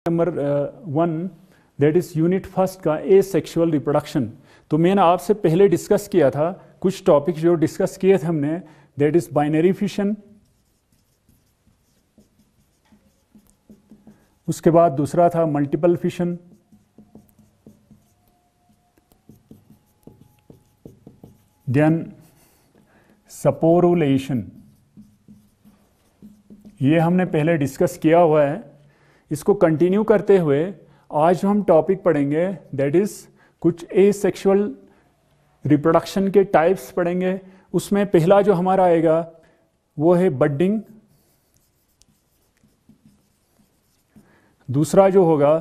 Number 1 that is unit first का ए sexual reproduction. तो मैंने आपसे पहले डिस्कस किया था कुछ टॉपिक जो डिस्कस किए थे हमने, दैट इज बाइनरी फिशन, उसके बाद दूसरा था मल्टीपल फिशन, देन स्पोरुलेशन, ये हमने पहले डिस्कस किया हुआ है। इसको कंटिन्यू करते हुए आज हम टॉपिक पढ़ेंगे दैट इज कुछ एसेक्सुअल रिप्रोडक्शन के टाइप्स पढ़ेंगे। उसमें पहला जो हमारा आएगा वो है बडिंग, दूसरा जो होगा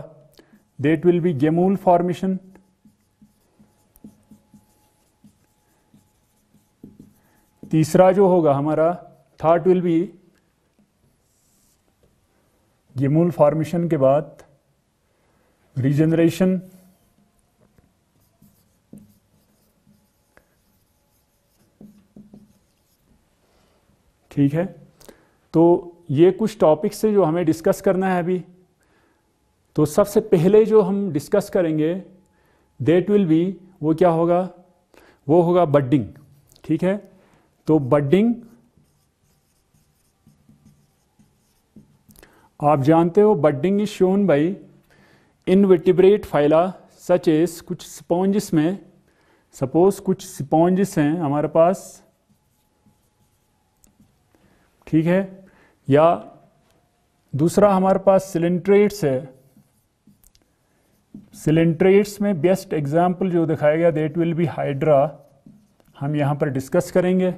दैट विल बी गेमूल फॉर्मेशन, तीसरा जो होगा हमारा थर्ड विल बी गेमूल फॉर्मेशन के बाद रीजनरेशन, ठीक है। तो ये कुछ टॉपिक्स है जो हमें डिस्कस करना है अभी। तो सबसे पहले जो हम डिस्कस करेंगे दैट विल बी, वो क्या होगा, वो होगा बडिंग, ठीक है। तो बडिंग आप जानते हो, budding is shown by invertebrate phyla such as, कुछ स्पॉन्जिस में, सपोज कुछ स्पॉन्जिस हैं हमारे पास, ठीक है, या दूसरा हमारे पास सिलेंट्रेट्स है। सिलेंट्रेट्स में बेस्ट एग्जाम्पल जो दिखाया गया दैट विल बी हाइड्रा, हम यहाँ पर डिस्कस करेंगे,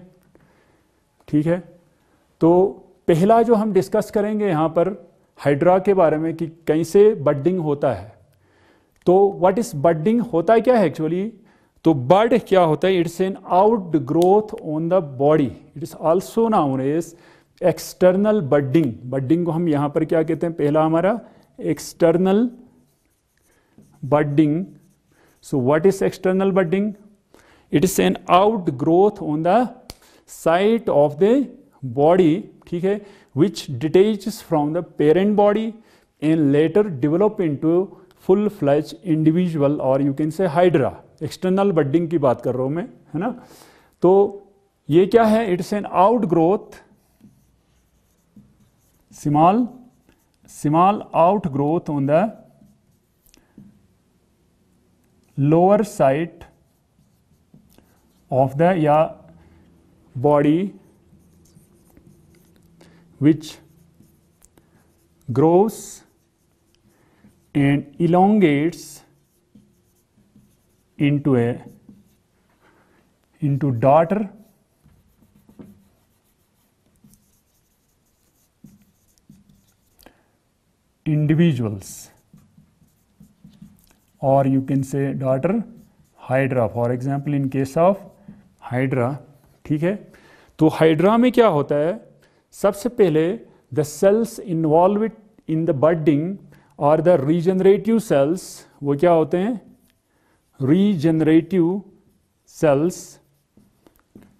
ठीक है। तो पहला जो हम डिस्कस करेंगे यहाँ पर हाइड्रा के बारे में कि कैसे बडिंग होता है। तो व्हाट इज बडिंग, होता है क्या है एक्चुअली, तो बड क्या होता है, it's an out growth on the body, it is also known as external budding. Budding को हम यहाँ पर क्या कहते हैं, पहला हमारा external budding. So what is external budding, it is an out growth on the side of the body, ठीक है, which detaches from the parent body and later develop into full-fledged individual or you can say hydra। external budding की बात कर रहा हूँ मैं, है ना। तो ये क्या है, it's an outgrowth, small outgrowth on the lower side of the body which grows and elongates into daughter individuals, or you can say daughter hydra, for example in case of hydra, ठीक है। तो hydra में क्या होता है, सबसे पहले the cells involve in the budding और द रीजनरेटिव सेल्स, वो क्या होते हैं, रीजनरेटिव सेल्स,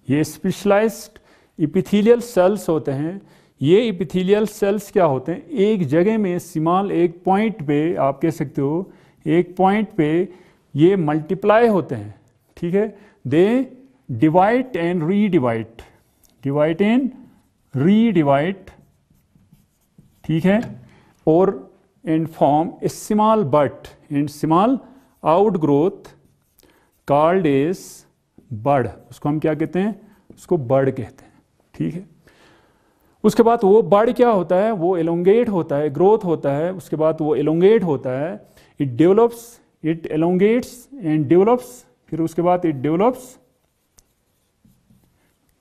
ये स्पेशलाइज्ड इपिथेलियल सेल्स होते हैं। ये इपिथेलियल सेल्स क्या होते हैं, एक जगह में स्मॉल एक पॉइंट पे, आप कह सकते हो एक पॉइंट पे ये मल्टीप्लाई होते हैं, ठीक है। They divide and redivide, divide and redivide, ठीक है, और and form a small bud and small outgrowth called as bud. उसको हम क्या कहते हैं, उसको बड कहते हैं, ठीक है। उसके बाद वो बड क्या होता है, वो एलोंगेट होता है, ग्रोथ होता है, उसके बाद वो एलोंगेट होता है, it develops, it elongates and develops, फिर उसके बाद it develops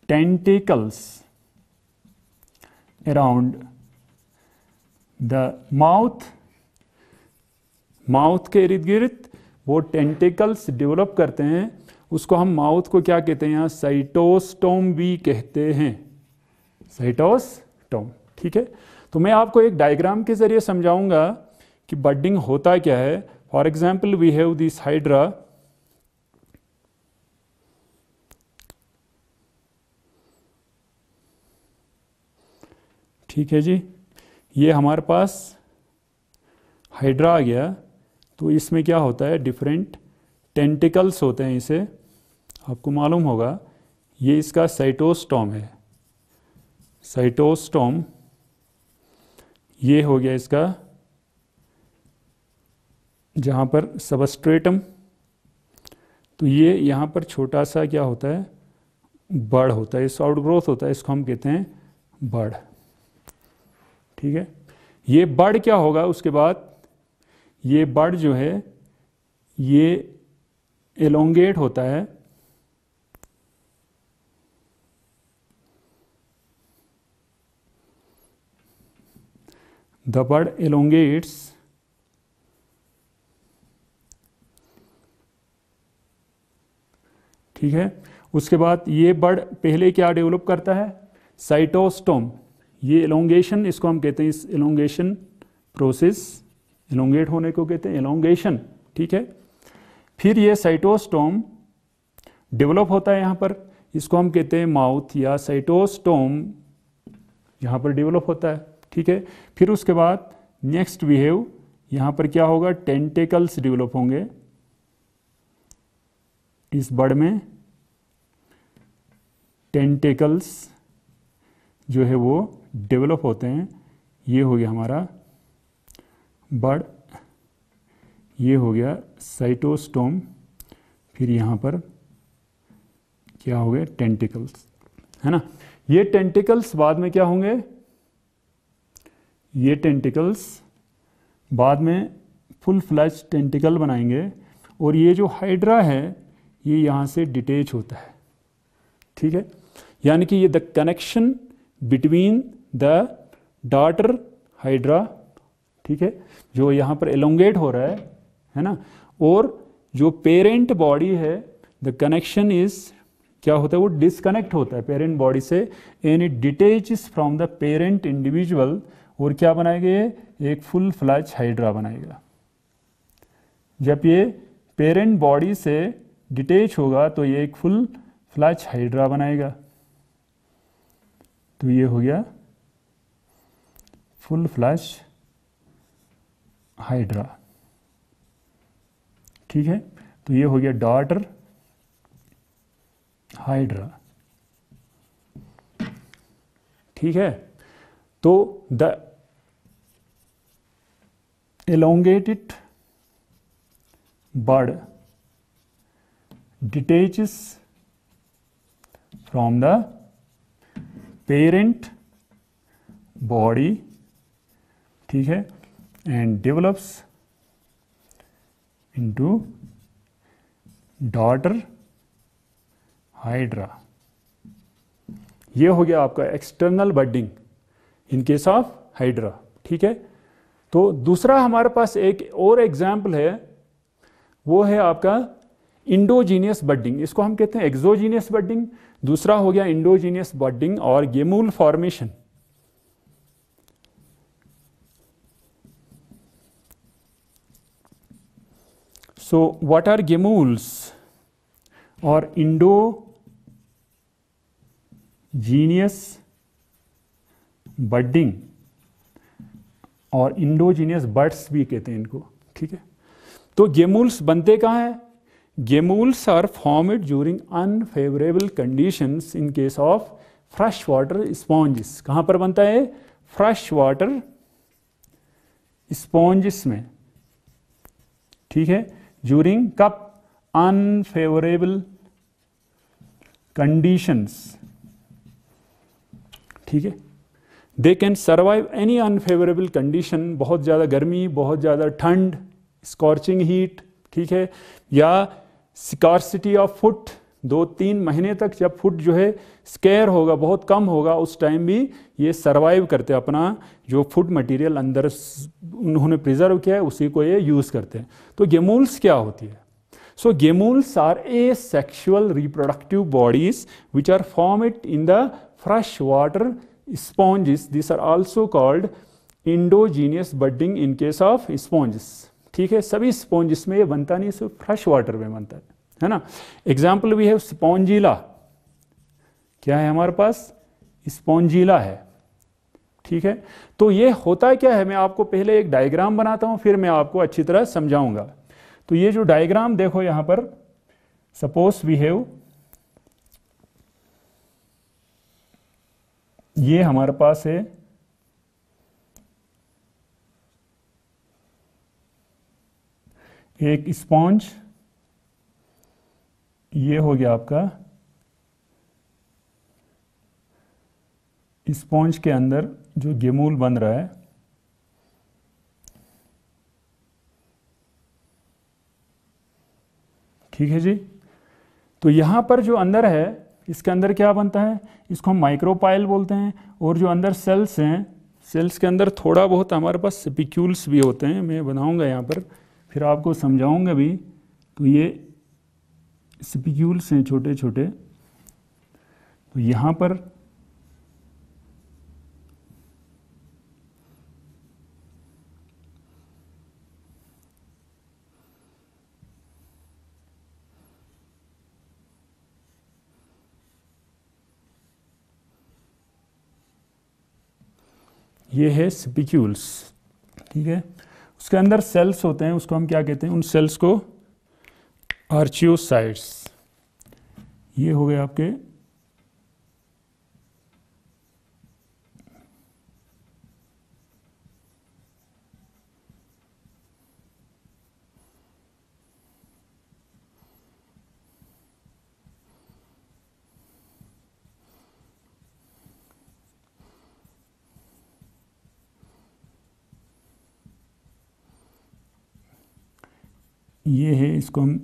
tentacles around the mouth, mouth के इर्द गिर्द वो टेंटिकल्स डेवलप करते हैं। उसको हम माउथ को क्या कहते हैं, यहाँ साइटोस्टोम भी कहते हैं, साइटोस्टोम, ठीक है। तो मैं आपको एक डायग्राम के जरिए समझाऊंगा कि बडिंग होता क्या है। For example we have this hydra, ठीक है जी, ये हमारे पास हाइड्रा आ गया तो इसमें क्या होता है, डिफरेंट टेंटिकल्स होते हैं। इसे आपको मालूम होगा, ये इसका साइटोस्टॉम है। साइटोस्टॉम ये हो गया इसका, जहाँ पर सबस्ट्रेटम, तो ये यहाँ पर छोटा सा क्या होता है, बड़ होता है, इस आउटग्रोथ होता है, इसको हम कहते हैं बड़। ठीक है, ये बड़ क्या होगा, उसके बाद ये बड़ जो है ये एलोंगेट होता है, द बड़ एलोंगेट्स, ठीक है। उसके बाद ये बड़ पहले क्या डेवलप करता है, साइटोस्टोम, ये एलोंगेशन, इसको हम कहते हैं इस एलोंगेशन प्रोसेस, एलोंगेट होने को कहते हैं एलोंगेशन। ठीक है, फिर ये साइटोस्टोम डेवलप होता है यहाँ पर, इसको हम कहते हैं माउथ या साइटोस्टोम, यहाँ पर डेवलप होता है। ठीक है, फिर उसके बाद नेक्स्ट बिहेव, यहाँ पर क्या होगा, टेंटेकल्स डेवलप होंगे इस बड़ में, टेंटेकल्स जो है वो डेवलप होते हैं। ये हो गया हमारा बड़, ये हो गया साइटोस्टोम, फिर यहाँ पर क्या हो गए, टेंटिकल्स, है ना। ये टेंटिकल्स बाद में क्या होंगे, ये टेंटिकल्स बाद में फुल फ्लैश टेंटिकल बनाएंगे, और ये जो हाइड्रा है ये यहाँ से डिटेच होता है। ठीक है, यानी कि ये the connection between the daughter hydra, ठीक है, जो यहाँ पर एलोंगेट हो रहा है ना, और जो पेरेंट बॉडी है, द कनेक्शन इज क्या होता है, वो डिसकनेक्ट होता है पेरेंट बॉडी से, and it detaches from the parent individual, और क्या बनाएगा, ये एक फुल फ्लैश हाइड्रा बनाएगा। जब ये पेरेंट बॉडी से डिटेच होगा तो ये एक फुल फ्लैश हाइड्रा बनाएगा। तो ये हो गया फुल फ्लैश हाइड्रा। ठीक है, तो ये हो गया डॉटर हाइड्रा। ठीक है, तो the elongated bud detaches from the parent body, ठीक है, and develops into daughter hydra। ये हो गया आपका external budding in case of hydra. ठीक है, तो दूसरा हमारे पास एक और एग्जाम्पल है, वो है आपका इंडोजीनियस बडिंग, इसको हम कहते हैं एक्सोजीनियस बडिंग। दूसरा हो गया इंडोजीनियस बडिंग और गेमूल फॉर्मेशन। सो व्हाट आर गेमूल्स और इंडोजीनियस बडिंग और इंडोजीनियस बर्ड्स भी कहते हैं इनको। ठीक है, तो गेमूल्स बनते कहाँ हैं? Gemmules are formed during unfavourable conditions in case of fresh water sponges. कहाँ पर बनता है? फ्रेश वाटर स्पॉन्जेस में। ठीक है, ड्यूरिंग कब? Unfavourable conditions. ठीक है, they can survive any unfavourable condition, बहुत ज़्यादा गर्मी, बहुत ज़्यादा ठंड, स्कॉर्चिंग हीट, ठीक है, या स्कार्सिटी ऑफ फूड, 2-3 महीने तक जब फूड जो है स्केयर होगा, बहुत कम होगा, उस टाइम भी ये सर्वाइव करते हैं, अपना जो फूड मटेरियल अंदर उन्होंने प्रिजर्व किया है उसी को ये यूज़ करते हैं। तो गेमूल्स क्या होती है? So gemmules are asexual reproductive bodies which are formed in the fresh water sponges. These are also called endogenous budding in case of sponges. ठीक है, सभी स्पॉन्जिस में ये बनता नहीं, सिर्फ फ्रेश वाटर में बनता है ना। Example we have spongilla. क्या है हमारे पास? स्पॉन्जिला है। ठीक है, तो ये होता क्या है, मैं आपको पहले एक डायग्राम बनाता हूँ, फिर मैं आपको अच्छी तरह समझाऊंगा। तो ये जो डायग्राम देखो यहाँ पर, सपोज वी हैव, ये हमारे पास है एक स्पॉन्ज, ये हो गया आपका स्पॉन्ज के अंदर जो गेमूल बन रहा है, ठीक है जी। तो यहाँ पर जो अंदर है, इसके अंदर क्या बनता है, इसको हम माइक्रोपाइल बोलते हैं। और जो अंदर सेल्स हैं, सेल्स के अंदर थोड़ा बहुत हमारे पास स्पिक्यूल्स भी होते हैं, मैं बनाऊंगा यहाँ पर, फिर आपको समझाऊंगा भी। तो ये स्पिक्यूल्स हैं छोटे छोटे। तो यहाँ पर ये है स्पिक्यूल्स, ठीक है। उसके अंदर सेल्स होते हैं, उसको हम क्या कहते हैं, उन सेल्स को आर्चियोसाइट्स। ये हो गए आपके ये है, इसको हम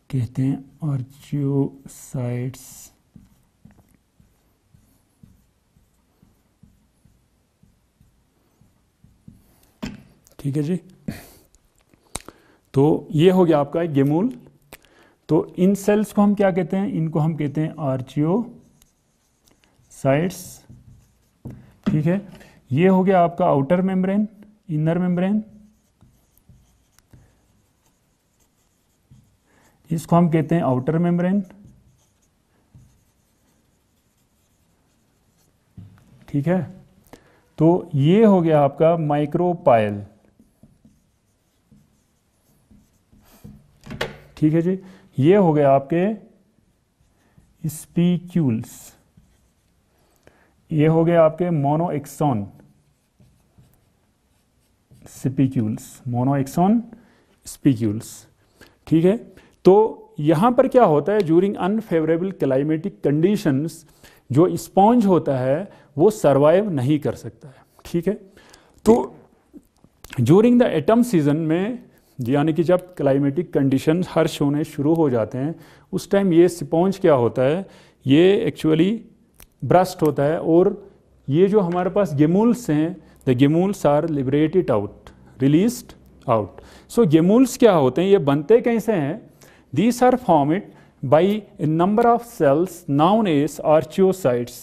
कहते हैं आर्चियोसाइट्स। ठीक है जी। तो ये हो गया आपका गेमूल। तो इन सेल्स को हम क्या कहते हैं, इनको हम कहते हैं आर्चियोसाइट्स, ठीक है। ये हो गया आपका आउटर मेम्ब्रेन, इनर मेम्ब्रेन, इसको हम कहते हैं आउटर मेम्ब्रेन, ठीक है। तो ये हो गया आपका माइक्रोपाइल, ठीक है जी। ये हो गया आपके स्पिक्यूल्स, ये हो गया आपके मोनोएक्सॉन स्पिक्यूल्स, मोनोएक्सॉन स्पिक्यूल्स, ठीक है। तो यहाँ पर क्या होता है, ज्यूरिंग अनफेवरेबल क्लाइमेटिक कंडीशंस जो स्पॉन्ज होता है वो सरवाइव नहीं कर सकता है, ठीक है। तो ज्यूरिंग द एटम सीजन में, यानी कि जब क्लाइमेटिक कंडीशन हार्श होने शुरू हो जाते हैं, उस टाइम ये स्पॉन्ज क्या होता है, ये एक्चुअली ब्रस्ट होता है। और ये जो हमारे पास गेमूल्स हैं, the gemmules are liberated out, released out. So gemmules क्या होते हैं, ये बनते कैसे हैं, these are formed by a number of cells known as archaeocytes,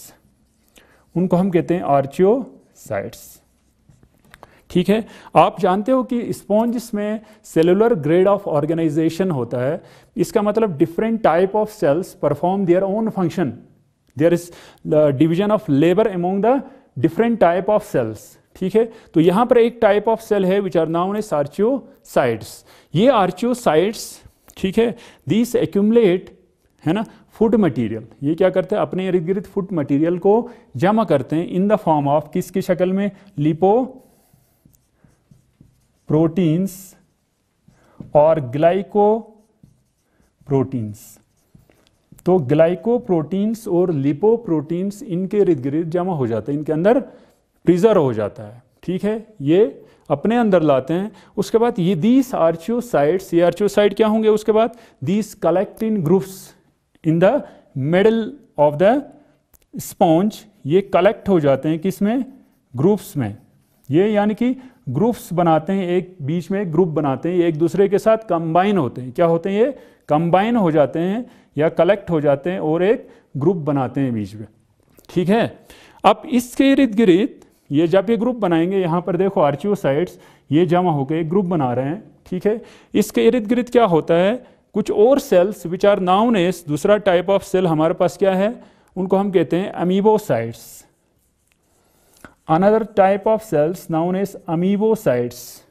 उनको हम कहते हैं आर्चियोसाइट्स, ठीक है। आप जानते हो कि स्पॉन्ज में सेलुलर ग्रेड ऑफ ऑर्गेनाइजेशन होता है। इसका मतलब different type of cells perform their own function, there is division of labour among the different type of cells, ठीक है। तो यहाँ पर एक टाइप ऑफ सेल है विच आर नाउन एज आर्चियोसाइट्स। ये आर्चियोसाइट्स, ठीक है, दिस एक्यूमुलेट, है ना, फूड मटेरियल। ये क्या करते हैं, अपने इर्द गिर्द फूड मटेरियल को जमा करते हैं इन द फॉर्म ऑफ, किसकी शक्ल में, लिपो प्रोटीन्स और ग्लाइको प्रोटीन्स। तो ग्लाइको प्रोटीन्स और लिपो प्रोटीन्स इनके इर्द गिर्द जमा हो जाते हैं, इनके अंदर प्रिजर्व हो जाता है, ठीक है। ये अपने अंदर लाते हैं। उसके बाद ये दीस आर्चियोसाइट्स, ये आर्चियोसाइट क्या होंगे, उसके बाद these collect in groups in the middle of the sponge. ये कलेक्ट हो जाते हैं किसमें, ग्रुप्स में। ये यानी कि ग्रुप्स बनाते हैं, एक बीच में एक ग्रुप बनाते हैं, ये एक दूसरे के साथ कंबाइन होते हैं। क्या होते हैं, ये कंबाइन हो जाते हैं या कलेक्ट हो जाते हैं और एक ग्रुप बनाते हैं बीच में, ठीक है। अब इसके इर्द गिर्द ये जब ये ग्रुप बनाएंगे, यहाँ पर देखो आर्चियोसाइट्स ये जमा होकर एक ग्रुप बना रहे हैं, ठीक है। इसके इर्द गिर्द क्या होता है, कुछ और cells which are known as, दूसरा टाइप ऑफ सेल हमारे पास क्या है, उनको हम कहते हैं amoebocytes, another type of cells known as amoebocytes,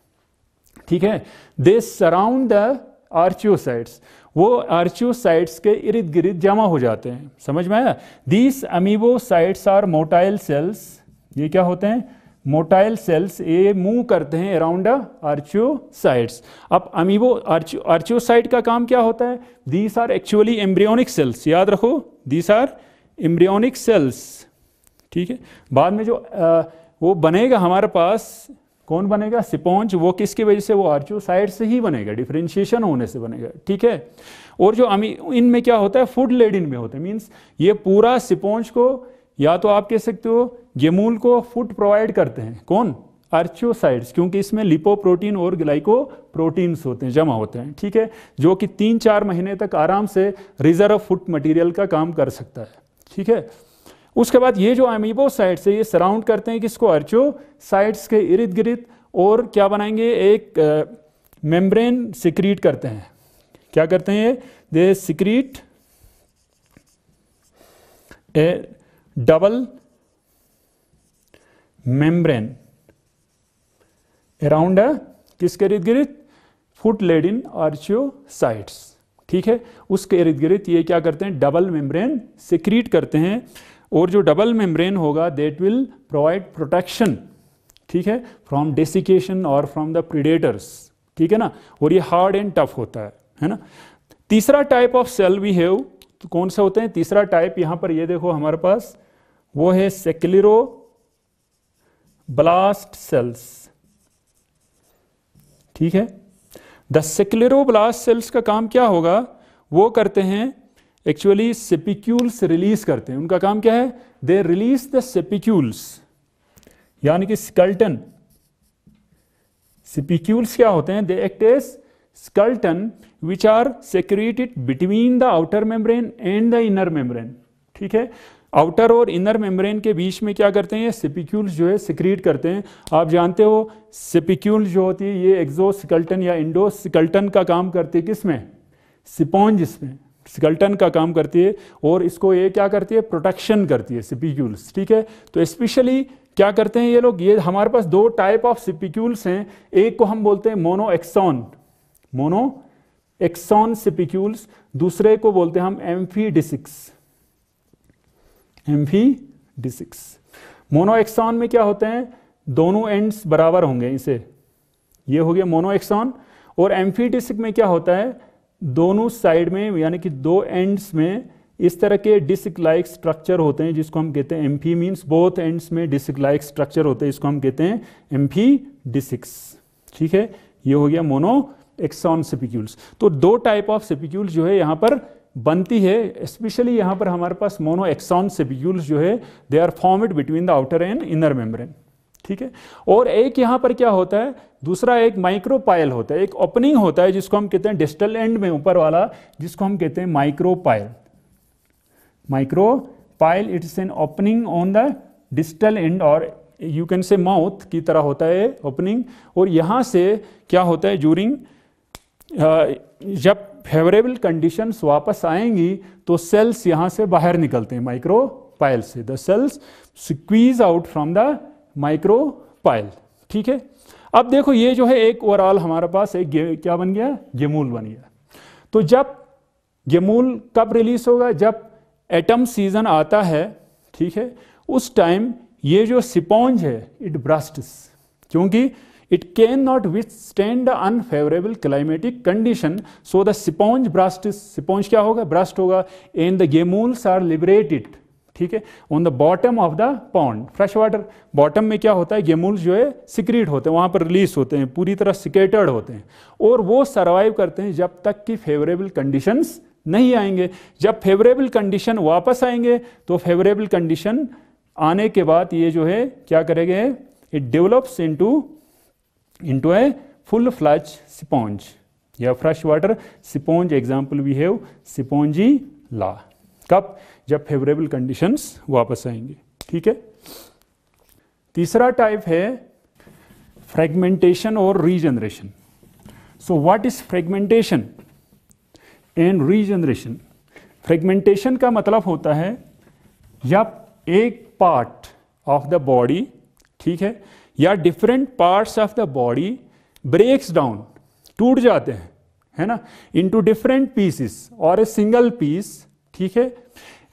ठीक है, दे सराउंड द आर्चियोसाइट्स, वो आर्चियोसाइट्स के इर्द गिर्द जमा हो जाते हैं, समझ में आया। These amoebocytes are motile cells, ये क्या होते हैं, मोटाइल सेल्स, ये मूव करते हैं अराउंड आर्चियोसाइट्स। अब आर्चियोसाइट का काम क्या होता है, these are actually embryonic cells, याद रखो दीज आर एम्ब्रियोनिक सेल्स, ठीक है। बाद में जो वो बनेगा हमारे पास, कौन बनेगा, स्पॉन्ज, वो किसकी वजह से, वो आर्चियोसाइट से ही बनेगा, डिफरेंशिएशन होने से बनेगा, ठीक है। और जो इनमें क्या होता है, फूड लेडिन में होता है, मीन्स ये पूरा स्पॉन्ज को, या तो आप कह सकते हो गेमूल को फूड प्रोवाइड करते हैं, कौन, आर्चियोसाइट्स, क्योंकि इसमें लिपोप्रोटीन और ग्लाइकोप्रोटीन्स होते हैं, जमा होते हैं, ठीक है, जो कि 3-4 महीने तक आराम से रिजर्व फूड मटेरियल का काम कर सकता है, ठीक है। उसके बाद ये जो अमीबोसाइट्स है ये सराउंड करते हैं किसको, आर्चियोसाइट्स के इर्द गिर्द, और क्या बनाएंगे, एक मेम्ब्रेन सिक्रीट करते हैं, क्या करते हैं, they secrete A double membrane around किसके इर्द गिर्द, फुट लेडिन आर्चियोसाइट्स, ठीक है, उसके इर्द गिर्द ये क्या करते हैं, डबल मेम्ब्रेन सिक्रीट करते हैं, और जो डबल मेम्ब्रेन होगा दैट विल प्रोवाइड प्रोटेक्शन, ठीक है, फ्रॉम डेसिकेशन और फ्रॉम द प्रीडेटर्स, ठीक है ना, और ये हार्ड एंड टफ होता है ना। तीसरा type of cell we have, तो कौन सा होते हैं, तीसरा टाइप यहां पर ये देखो हमारे पास, वो है सेक्लेरोब्लास्ट सेल्स, ठीक है। द सेक्लेरोब्लास्ट सेल्स का काम क्या होगा, वो करते हैं एक्चुअली सेपिक्यूल्स रिलीज करते हैं, उनका काम क्या है, दे रिलीज द सेपिक्यूल्स, यानी कि स्केलेटन, सेपिक्यूल्स क्या होते हैं, they act as skeleton which are secreted between the outer membrane and the inner membrane, ठीक है। आउटर और इनर मेम्ब्रेन के बीच में क्या करते हैं, सेपिक्यूल्स जो है सिक्रीट करते हैं। आप जानते हो सेपिक्यूल्स जो होती है ये एक्सोस्केलेटन या इंडोस्केलेटन का काम करती है, किसमें, स्पॉन्ज में स्केलेटन का काम करती है, और इसको ये क्या करती है, प्रोटेक्शन करती है सेपिक्यूल्स, ठीक है। तो स्पेशली क्या करते हैं ये लोग, ये हमारे पास 2 टाइप ऑफ सेपिक्यूल्स हैं, एक को हम बोलते हैं मोनो एक्सॉन सेपिक्यूल्स, दूसरे को बोलते हैं हम एम्फीडिसिक्स। मोनो एक्सॉन में क्या होते हैं, दोनों एंड्स बराबर होंगे, इसे ये हो गया मोनो एक्सॉन, और एम्फीडिसिक में क्या होता है, दोनों साइड में यानी कि 2 एंड्स में इस तरह के डिस्क लाइक स्ट्रक्चर होते हैं, जिसको हम कहते हैं एम्फी, मीन्स बोथ एंड्स में डिस्क लाइक स्ट्रक्चर होते हैं, इसको हम कहते हैं एम्फीडिसिक्स, ठीक है। ये हो गया मोनो एक्सॉन सेपिक्यूल्स। तो 2 टाइप ऑफ सेपिक्यूल्स जो है यहाँ पर बनती है, स्पेशली यहाँ पर हमारे पास मोनो एक्सॉन सेपिक्यूल्स जो है they are formed between the outer and inner membrane, ठीक है। और एक यहाँ पर क्या होता है, दूसरा एक माइक्रोपाइल होता है, एक ओपनिंग होता है जिसको हम कहते हैं डिस्टल एंड में ऊपर वाला, जिसको हम कहते हैं micropyle. It is an opening on the distal end, और यू कैन से माउथ की तरह होता है ओपनिंग, और यहाँ से क्या होता है, ज्यूरिंग जब फेवरेबल कंडीशंस वापस आएंगी तो सेल्स यहाँ से बाहर निकलते हैं माइक्रोपाइल से, the cells squeeze out from the micropyle, ठीक है। अब देखो ये जो है एक ओवरऑल हमारे पास एक क्या बन गया, गेमूल बन गया। तो जब गेमूल कब रिलीज होगा, जब एटम सीजन आता है, ठीक है, उस टाइम ये जो स्पॉन्ज है इट ब्रस्ट्स, क्योंकि it cannot withstand the unfavorable climatic condition, so the sponge bursts, sponge क्या होगा, burst होगा, and the gemmules are liberated, ठीक है, on the bottom of the pond, fresh water bottom में क्या होता है, gemmules जो है secrete होते हैं, वहाँ पर release होते हैं, पूरी तरह scattered होते हैं, और वो survive करते हैं जब तक कि favorable conditions नहीं आएंगे। जब favorable condition वापस आएंगे तो favorable condition आने के बाद ये जो है क्या करेंगे, it develops into a full-fledged sponge या freshwater sponge। example we have spongilla, कब, जब favorable conditions वापस आएंगे, ठीक है। तीसरा टाइप है fragmentation और regeneration। so what is fragmentation and regeneration? fragmentation का मतलब होता है जब एक पार्ट ऑफ द बॉडी ठीक है, या different parts of the body breaks down, टूट जाते हैं, है ना, इनटू डिफरेंट पीसेस और ए सिंगल पीस, ठीक है,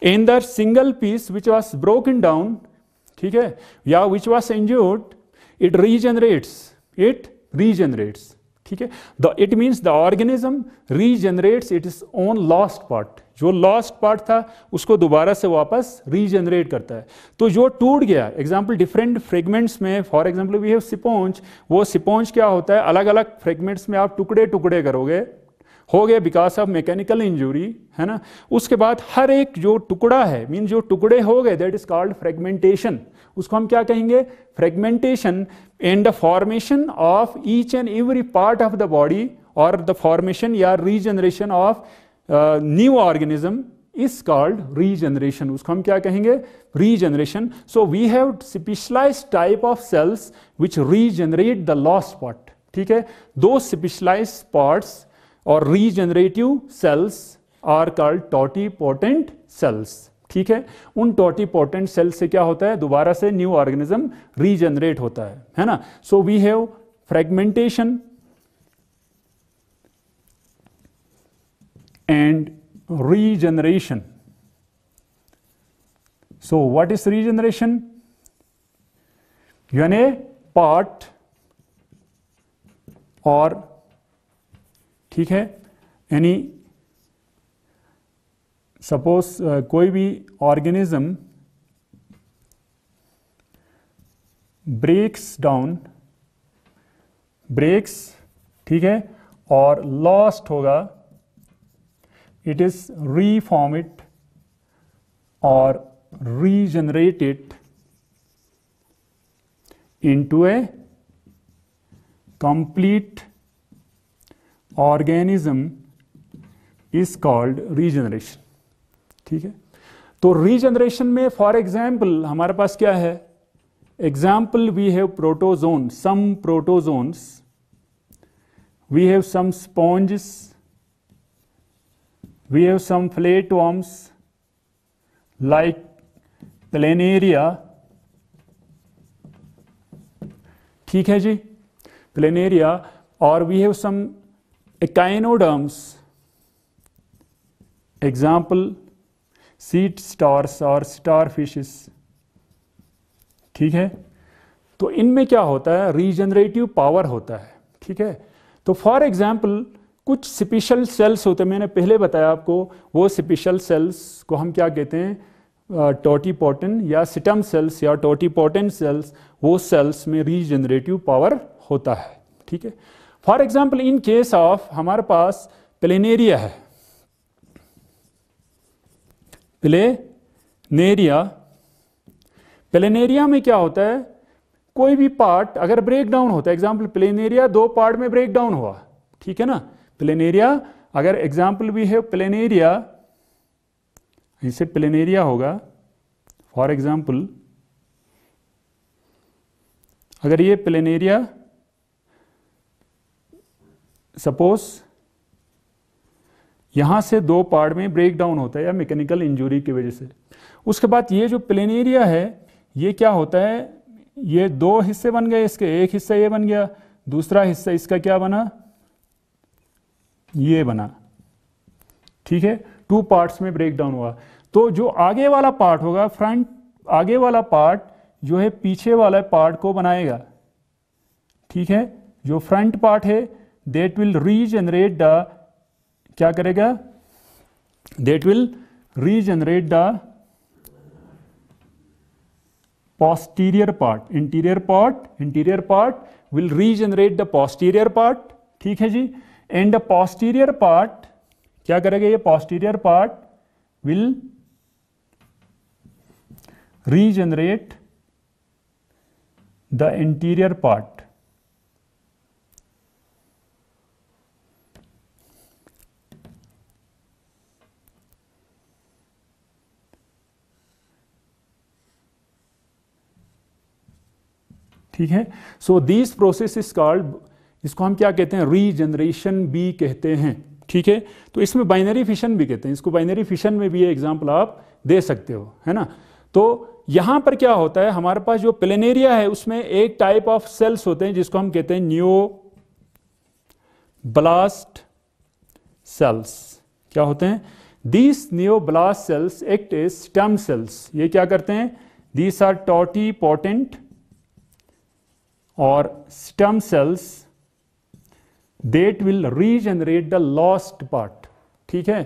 in the single piece which was broken down, ठीक है, या which was injured, it regenerates, ठीक है, it means the organism regenerates its own lost part, जो लॉस्ट पार्ट था उसको दोबारा से वापस रीजनरेट करता है। तो जो टूट गया, एग्जाम्पल डिफरेंट फ्रेगमेंट्स में, फॉर एग्जाम्पल वी हैव सिपोंज, वो सिपोंज क्या होता है, अलग अलग फ्रेगमेंट्स में आप टुकड़े टुकड़े करोगे, हो गए बिकॉज ऑफ मैकेनिकल इंजुरी, है ना, उसके बाद हर एक जो टुकड़ा है, मीन जो टुकड़े हो गए, दैट इज कॉल्ड फ्रेगमेंटेशन, उसको हम क्या कहेंगे, fragmentation, and the formation of each and every part of the body और द फॉर्मेशन या regeneration of new organism is called regeneration, उसको हम क्या कहेंगे, regeneration. So we have specialized type of cells which regenerate the lost part, ठीक है, दो specialized parts और regenerative cells are called totipotent cells, ठीक है, उन टोटिपोटेंट सेल्स से क्या होता है, दोबारा से न्यू ऑर्गेनिज्म रीजनरेट होता है ना। So we have fragmentation and regeneration. So what is regeneration? यानी पार्ट और, ठीक है, यानी सपोज कोई भी ऑर्गेनिज्म ब्रेक्स डाउन, ठीक है, और लॉस्ट होगा, it is reformed or regenerated into a complete organism is called regeneration, ठीक है। तो रीजनरेशन में फॉर एग्जाम्पल हमारे पास क्या है, example we have protozoan, some protozoans, we have some sponges, we have some flatworms like planaria, ठीक है जी, planaria, और we have some echinoderms, example seed stars और starfishes, ठीक है। तो इनमें क्या होता है, रीजनरेटिव पावर होता है, ठीक है। तो फॉर एग्जाम्पल कुछ स्पेशल सेल्स होते हैं, मैंने पहले बताया आपको, वो स्पेशल सेल्स को हम क्या कहते हैं, टोटिपोटेंट या सिटम सेल्स या टोटिपोटेंट सेल्स, वो सेल्स में रीजनरेटिव पावर होता है, ठीक है। For example in case of हमारे पास प्लेनेरिया है, प्लेनेरिया में क्या होता है, कोई भी पार्ट अगर ब्रेक डाउन होता है, एग्जाम्पल प्लेनेरिया दो पार्ट में ब्रेक डाउन हुआ, ठीक है ना, प्लेनेरिया, अगर एग्जाम्पल भी है प्लेनेरिया, इसे प्लेनेरिया होगा, फॉर एग्जाम्पल अगर ये प्लेनेरिया सपोज यहां से दो पार्ट में ब्रेक डाउन होता है या मैकेनिकल इंजरी की वजह से, उसके बाद ये जो प्लेनेरिया है ये क्या होता है, ये दो हिस्से बन गए इसके, एक हिस्सा ये बन गया, दूसरा हिस्सा इसका क्या बना, ये बना, ठीक है, टू पार्ट्स में ब्रेक डाउन हुआ। तो जो आगे वाला पार्ट होगा, फ्रंट आगे वाला पार्ट जो है पीछे वाला पार्ट को बनाएगा, ठीक है, जो फ्रंट पार्ट है दैट विल रीजनरेट द, क्या करेगा, that will regenerate the posterior part, interior part will regenerate the posterior part, ठीक है जी, एंड द posterior पार्ट क्या करेगा, ये posterior part will regenerate the interior part, ठीक है। So this process is called, इसको हम क्या कहते हैं, रीजनरेशन भी कहते हैं, ठीक है। तो इसमें बाइनरी फिशन भी कहते हैं, इसको बाइनरी फिशन में भी ये एग्जांपल आप दे सकते हो, है ना। तो यहां पर क्या होता है, हमारे पास जो प्लेनेरिया है उसमें एक टाइप ऑफ सेल्स होते हैं जिसको हम कहते हैं नियोब्लास्ट सेल्स। क्या होते हैं? These neoblast cells act as stem cells. ये क्या करते हैं? दीस आर टोटिपोटेंट और stem cells that will regenerate the lost part. ठीक है,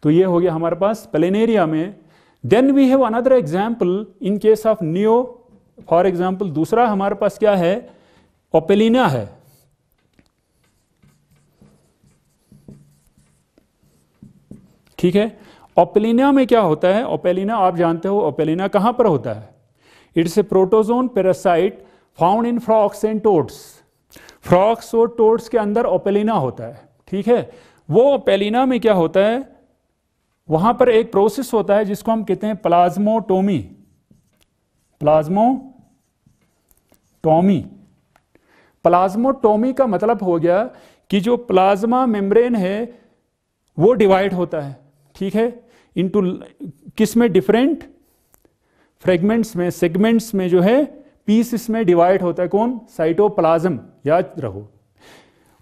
तो ये हो गया हमारे पास प्लेनेरिया में। Then we have another example in case of neo. For example दूसरा हमारे पास क्या है? ओपेलिना है। ठीक है, ओपेलिना में क्या होता है? ओपेलिना आप जानते हो, ओपेलिना कहां पर होता है? It's a protozoan parasite found in frogs and toads. Frogs और टोड्स के अंदर ओपेलिना होता है। ठीक है, वो ओपेलिना में क्या होता है? वहां पर एक प्रोसेस होता है जिसको हम कहते हैं प्लाज्मोटोमी। प्लाज्मोटोमी। प्लाज्मोटोमी का मतलब हो गया कि जो प्लाज्मा मेम्ब्रेन है वो डिवाइड होता है। ठीक है, इनटू किस में? डिफरेंट फ्रेगमेंट्स में, सेगमेंट्स में जो है पीसेस में डिवाइड होता है। कौन? साइटोप्लाज्म, याद रहो।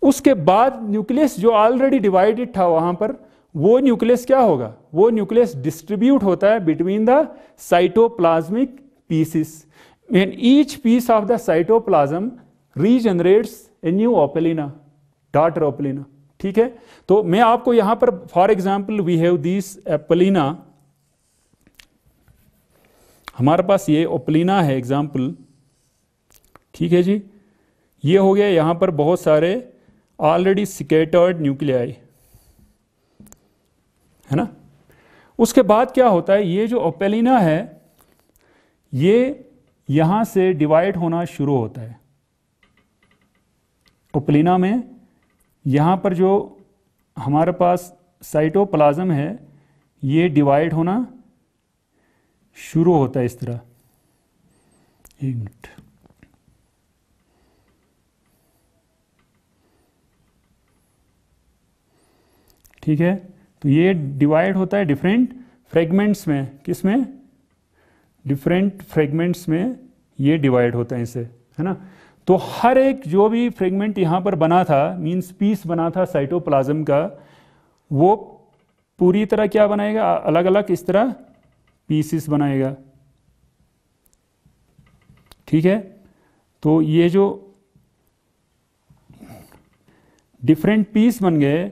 उसके बाद न्यूक्लियस जो ऑलरेडी डिवाइडेड था वहां पर, वो न्यूक्लियस क्या होगा? वो न्यूक्लियस डिस्ट्रीब्यूट होता है between the cytoplasmic pieces and each piece of the cytoplasm regenerates a new Opalina, daughter Opalina. ठीक है, तो मैं आपको यहां पर for example we have this Opalina. हमारे पास ये ओपेलिना है एग्जांपल। ठीक है जी, ये हो गया यहां पर बहुत सारे ऑलरेडी स्कैटर्ड न्यूक्लियाई, है ना। उसके बाद क्या होता है? ये जो ओपेलिना है ये यहां से डिवाइड होना शुरू होता है। ओपेलिना में यहां पर जो हमारे पास साइटोप्लाज्म है ये डिवाइड होना शुरू होता है इस तरह। एक मिनट, ठीक है, तो ये डिवाइड होता है डिफरेंट फ्रेगमेंट्स में। किस में? डिफरेंट फ्रेगमेंट्स में ये डिवाइड होता है इसे, है ना। तो हर एक जो भी फ्रेगमेंट यहाँ पर बना था, मींस पीस बना था साइटोप्लाज्म का, वो पूरी तरह क्या बनाएगा? अलग अलग इस तरह पीसेस बनाएगा। ठीक है, तो ये जो डिफरेंट पीस बन गए,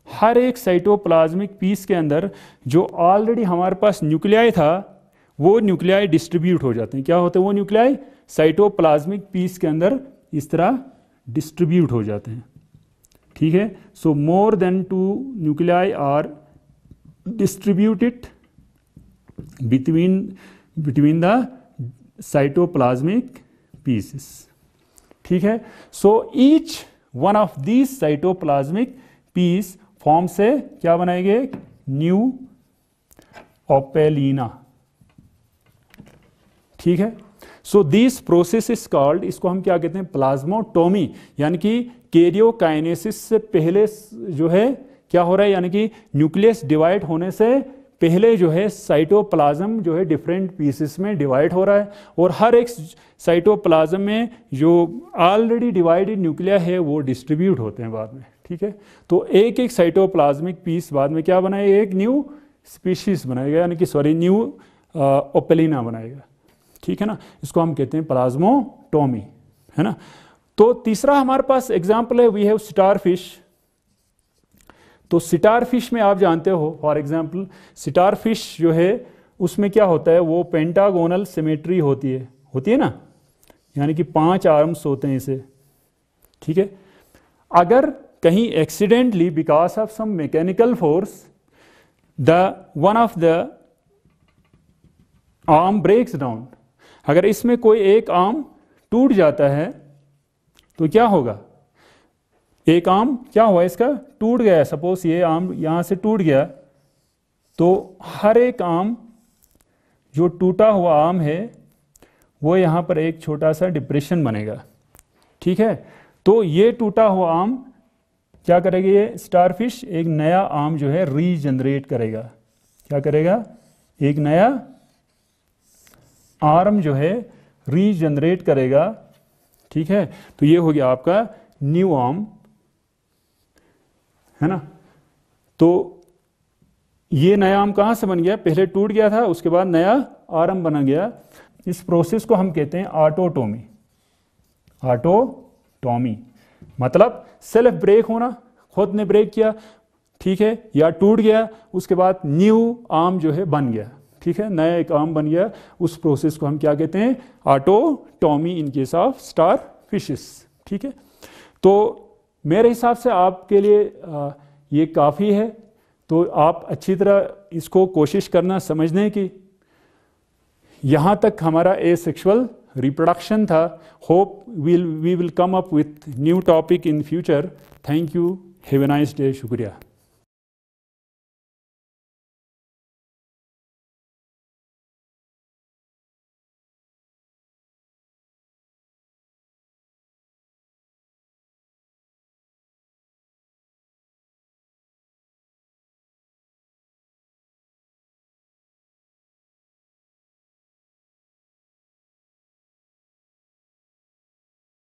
हर एक साइटोप्लाज्मिक पीस के अंदर जो ऑलरेडी हमारे पास न्यूक्लियाई था वो न्यूक्लियाई डिस्ट्रीब्यूट हो जाते हैं। क्या होते हैं वो न्यूक्लियाई? साइटोप्लाज्मिक पीस के अंदर इस तरह डिस्ट्रीब्यूट हो जाते हैं। ठीक है, so more than 2 nuclei are distributed between the cytoplasmic pieces. ठीक है, so each one of these cytoplasmic piece form से क्या बनाएंगे? New Opalina. ठीक है, so this process is called, इसको हम क्या कहते हैं? प्लाज्मोटोमी। यानी कि कैरियोकाइनेसिस से पहले जो है क्या हो रहा है? यानी कि न्यूक्लियस डिवाइड होने से पहले जो है साइटोप्लाज्म जो है डिफरेंट पीसेस में डिवाइड हो रहा है, और हर एक साइटोप्लाज्म में जो ऑलरेडी डिवाइडेड न्यूक्लिया है वो डिस्ट्रीब्यूट होते हैं बाद में। ठीक है, तो एक एक साइटोप्लाज्मिक पीस बाद में क्या बनाएगा? एक न्यू स्पीशीज बनाएगा, यानी कि सॉरी न्यू ओपेलिना बनाएगा। ठीक है ना, इसको हम कहते हैं प्लाज्मोटोमी, है ना। तो तीसरा हमारे पास एग्जाम्पल है, वी हैव स्टारफिश। तो स्टारफिश में आप जानते हो, फॉर एग्जाम्पल स्टारफिश जो है उसमें क्या होता है? वो पेंटागोनल सिमेट्री होती है ना, यानी कि 5 आर्म्स होते हैं इसे। ठीक है, अगर कहीं accidentally because of some mechanical force one of the arm breaks down, अगर इसमें कोई एक आर्म टूट जाता है तो क्या होगा? एक आर्म क्या हुआ? इसका टूट गया। सपोज ये आर्म यहां से टूट गया, तो हर एक आर्म जो टूटा हुआ आर्म है वो यहां पर एक छोटा सा डिप्रेशन बनेगा। ठीक है, तो ये टूटा हुआ आर्म क्या करेगा? ये स्टारफिश एक नया आर्म जो है रीजनरेट करेगा। क्या करेगा? एक नया आर्म जो है रीजनरेट करेगा, ठीक है। तो ये हो गया आपका न्यू आर्म, है ना। तो ये नया आर्म कहाँ से बन गया, पहले टूट गया था, उसके बाद नया आर्म बना गया। इस प्रोसेस को हम कहते हैं ऑटोटोमी। ऑटोटोमी मतलब सेल्फ ब्रेक होना, खुद ने ब्रेक किया, ठीक है, या टूट गया, उसके बाद न्यू आर्म जो है बन गया, ठीक है, नया एक आर्म बन गया। उस प्रोसेस को हम क्या कहते हैं, autotomy in case of star fishes, ठीक है। तो मेरे हिसाब से आपके लिए ये काफ़ी है। तो आप अच्छी तरह इसको कोशिश करना समझने की। यहाँ तक हमारा एसेक्सुअल रिप्रोडक्शन था। Hope we will come up with new topic in future. Thank you, have a nice day, शुक्रिया।